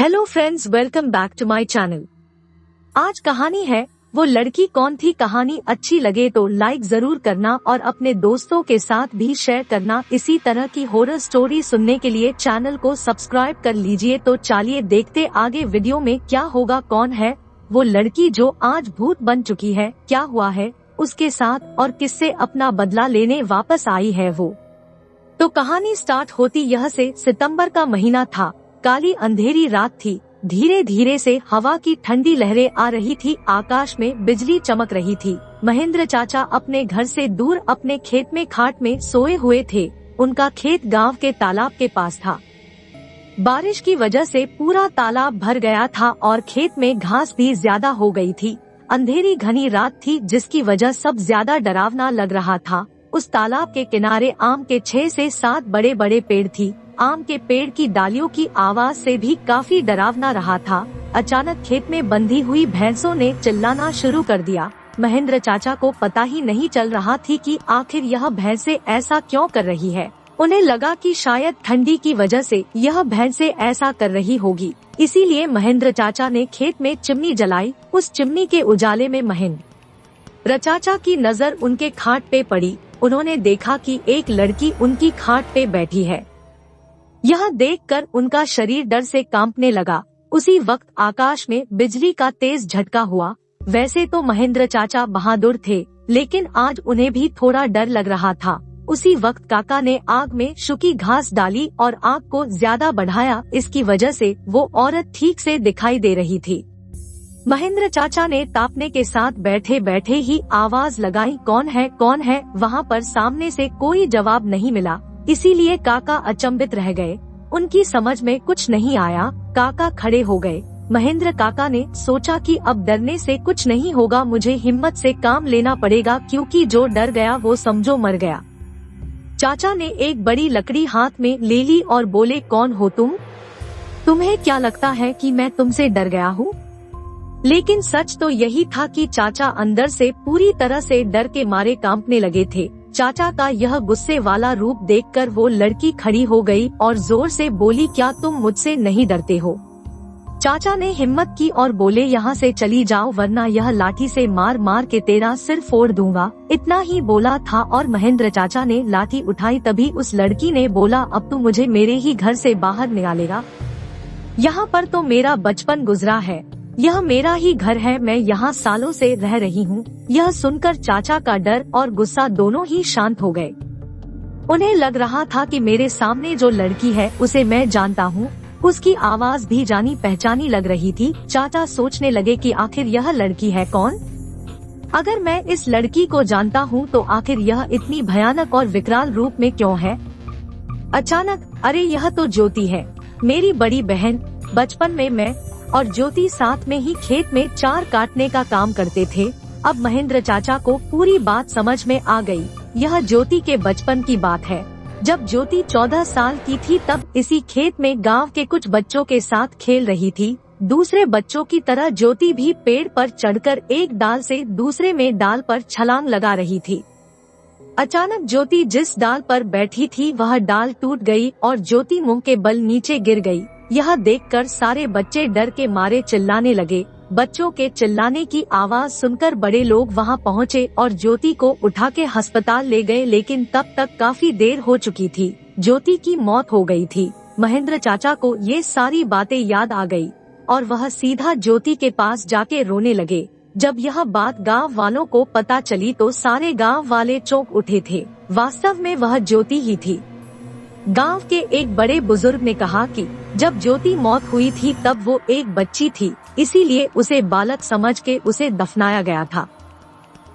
Hello friends, welcome back to my channel. आज कहानी है वो लड़की कौन थी। कहानी अच्छी लगे तो लाइक जरूर करना और अपने दोस्तों के साथ भी शेयर करना। इसी तरह की हॉरर स्टोरी सुनने के लिए चैनल को सब्सक्राइब कर लीजिए। तो चलिए देखते आगे वीडियो में क्या होगा। कौन है वो लड़की जो आज भूत बन चुकी है, क्या हुआ है उसके साथ और किससे अपना बदला लेने वापस आई है वो। तो कहानी स्टार्ट होती यह से। सितंबर का महीना था, काली अंधेरी रात थी। धीरे धीरे से हवा की ठंडी लहरें आ रही थी, आकाश में बिजली चमक रही थी। महेंद्र चाचा अपने घर से दूर अपने खेत में खाट में सोए हुए थे। उनका खेत गांव के तालाब के पास था। बारिश की वजह से पूरा तालाब भर गया था और खेत में घास भी ज्यादा हो गई थी। अंधेरी घनी रात थी जिसकी वजह सब ज्यादा डरावना लग रहा था। उस तालाब के किनारे आम के 6 से 7 बड़े बड़े पेड़ थी। आम के पेड़ की डालियों की आवाज से भी काफी डरावना रहा था। अचानक खेत में बंधी हुई भैंसों ने चिल्लाना शुरू कर दिया। महेंद्र चाचा को पता ही नहीं चल रहा थी कि आखिर यह भैंसें ऐसा क्यों कर रही है। उन्हें लगा कि शायद ठंडी की वजह से यह भैंसें ऐसा कर रही होगी। इसीलिए महेंद्र चाचा ने खेत में चिमनी जलाई। उस चिमनी के उजाले में महेंद्र चाचा की नजर उनके खाट पे पड़ी। उन्होंने देखा कि एक लड़की उनकी खाट पे बैठी है। यह देखकर उनका शरीर डर से कांपने लगा। उसी वक्त आकाश में बिजली का तेज झटका हुआ। वैसे तो महेंद्र चाचा बहादुर थे, लेकिन आज उन्हें भी थोड़ा डर लग रहा था। उसी वक्त काका ने आग में सूखी घास डाली और आग को ज्यादा बढ़ाया। इसकी वजह से वो औरत ठीक से दिखाई दे रही थी। महेंद्र चाचा ने तापने के साथ बैठे बैठे ही आवाज लगाई, कौन है कौन है। वहाँ पर सामने से कोई जवाब नहीं मिला, इसीलिए काका अचंभित रह गए। उनकी समझ में कुछ नहीं आया। काका खड़े हो गए। महेंद्र काका ने सोचा कि अब डरने से कुछ नहीं होगा, मुझे हिम्मत से काम लेना पड़ेगा, क्योंकि जो डर गया वो समझो मर गया। चाचा ने एक बड़ी लकड़ी हाथ में ले ली और बोले, कौन हो तुम? तुम्हें क्या लगता है कि मैं तुमसे डर गया हूँ? लेकिन सच तो यही था कि चाचा अंदर से पूरी तरह से डर के मारे कांपने लगे थे। चाचा का यह गुस्से वाला रूप देखकर वो लड़की खड़ी हो गई और जोर से बोली, क्या तुम मुझसे नहीं डरते हो? चाचा ने हिम्मत की और बोले, यहाँ से चली जाओ वरना यह लाठी से मार मार के तेरा सिर फोड़ दूंगा। इतना ही बोला था और महेंद्र चाचा ने लाठी उठाई। तभी उस लड़की ने बोला, अब तू मुझे मेरे ही घर से बाहर निकालेगा? यहाँ पर तो मेरा बचपन गुजरा है, यह मेरा ही घर है, मैं यहाँ सालों से रह रही हूँ। यह सुनकर चाचा का डर और गुस्सा दोनों ही शांत हो गए। उन्हें लग रहा था कि मेरे सामने जो लड़की है उसे मैं जानता हूँ, उसकी आवाज भी जानी पहचानी लग रही थी। चाचा सोचने लगे कि आखिर यह लड़की है कौन? अगर मैं इस लड़की को जानता हूँ तो आखिर यह इतनी भयानक और विकराल रूप में क्यों है? अचानक, अरे यह तो ज्योति है, मेरी बड़ी बहन। बचपन में मैं और ज्योति साथ में ही खेत में चार काटने का काम करते थे। अब महेंद्र चाचा को पूरी बात समझ में आ गई। यह ज्योति के बचपन की बात है। जब ज्योति 14 साल की थी तब इसी खेत में गांव के कुछ बच्चों के साथ खेल रही थी। दूसरे बच्चों की तरह ज्योति भी पेड़ पर चढ़कर एक डाल से दूसरे में डाल पर छलांग लगा रही थी। अचानक ज्योति जिस डाल पर बैठी थी वह डाल टूट गई और ज्योति मुंह के बल नीचे गिर गई। यह देखकर सारे बच्चे डर के मारे चिल्लाने लगे। बच्चों के चिल्लाने की आवाज सुनकर बड़े लोग वहां पहुंचे और ज्योति को उठा के अस्पताल ले गए, लेकिन तब तक काफी देर हो चुकी थी। ज्योति की मौत हो गई थी। महेंद्र चाचा को ये सारी बातें याद आ गई और वह सीधा ज्योति के पास जाके रोने लगे। जब यह बात गांव वालों को पता चली तो सारे गांव वाले चौंक उठे थे। वास्तव में वह ज्योति ही थी। गांव के एक बड़े बुजुर्ग ने कहा कि जब ज्योति मौत हुई थी तब वो एक बच्ची थी, इसीलिए उसे बालक समझ के उसे दफनाया गया था।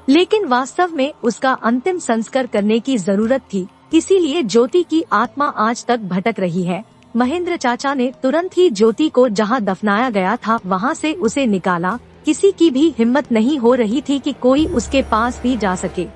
लेकिन वास्तव में उसका अंतिम संस्कार करने की जरूरत थी, इसीलिए ज्योति की आत्मा आज तक भटक रही है। महेंद्र चाचा ने तुरंत ही ज्योति को जहां दफनाया गया था वहां से उसे निकाला। किसी की भी हिम्मत नहीं हो रही थी कि कोई उसके पास भी जा सके।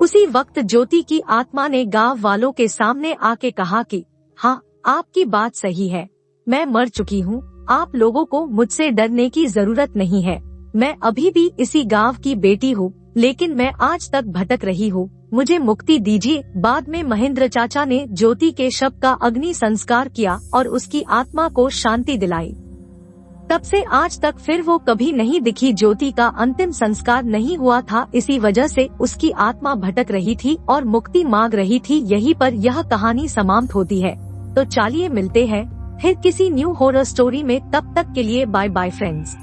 उसी वक्त ज्योति की आत्मा ने गांव वालों के सामने आके कहा कि हाँ, आपकी बात सही है, मैं मर चुकी हूँ। आप लोगों को मुझसे डरने की जरूरत नहीं है। मैं अभी भी इसी गांव की बेटी हूँ, लेकिन मैं आज तक भटक रही हूँ। मुझे मुक्ति दीजिए। बाद में महेंद्र चाचा ने ज्योति के शव का अग्नि संस्कार किया और उसकी आत्मा को शांति दिलाई। तब से आज तक फिर वो कभी नहीं दिखी। ज्योति का अंतिम संस्कार नहीं हुआ था, इसी वजह से उसकी आत्मा भटक रही थी और मुक्ति मांग रही थी। यहीं पर यह कहानी समाप्त होती है। तो चलिए मिलते हैं फिर किसी न्यू हॉरर स्टोरी में, तब तक के लिए बाय बाय फ्रेंड्स।